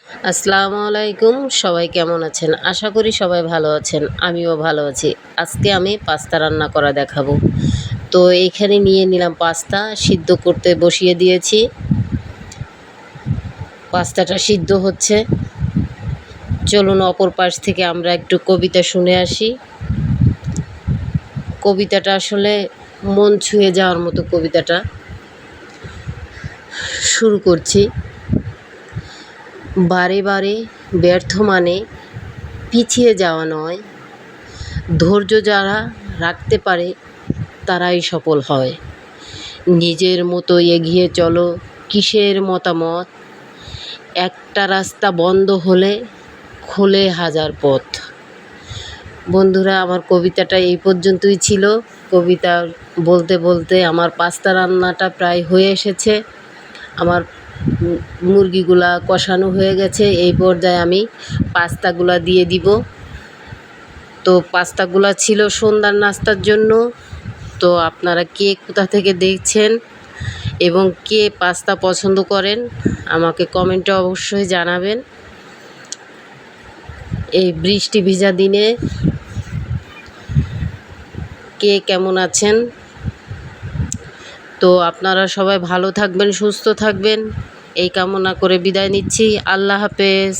আসসালামু আলাইকুম। সবাই কেমন আছেন? আশা করি সবাই ভালো আছেন। আমিও ভালো আছি। আজকে আমি পাস্তা রান্না করা দেখাবো। তো এইখানে নিয়ে নিলাম পাস্তা, সিদ্ধ করতে বসিয়ে দিয়েছি। পাস্তাটা সিদ্ধ হচ্ছে। চলুন অপর পাশ থেকে আমরা একটু কবিতা শুনে আসি। কবিতাটা আসলে মন ছুঁয়ে যাওয়ার মতো কবিতাটা। শুরু করছি। বারে বারে ব্যর্থ মানে পিছিয়ে যাওয়া নয়, ধৈর্য যারা রাখতে পারে তারাই সফল হয়। নিজের মতো এগিয়ে চলো, কিসের মতামত, একটা রাস্তা বন্ধ হলে খোলে হাজার পথ। বন্ধুরা, আমার কবিতাটা এই পর্যন্তই ছিল। কবিতা বলতে বলতে আমার পাস্তা রান্নাটা প্রায় হয়ে এসেছে। আমার মুরগিগুলা কষানো হয়ে গেছে। এই পর্যায়ে আমি পাস্তাগুলা দিয়ে দিব। তো পাস্তাগুলা ছিল সন্ধ্যার নাস্তার জন্য। তো আপনারা কে কোথা থেকে দেখছেন এবং কে পাস্তা পছন্দ করেন আমাকে কমেন্টে অবশ্যই জানাবেন। এই বৃষ্টি ভিজা দিনে কে কেমন আছেন? তো আপনারা সবাই ভালো থাকবেন, সুস্থ থাকবেন, এই কামনা করে বিদায় নিচ্ছি। আল্লাহ হাফেজ।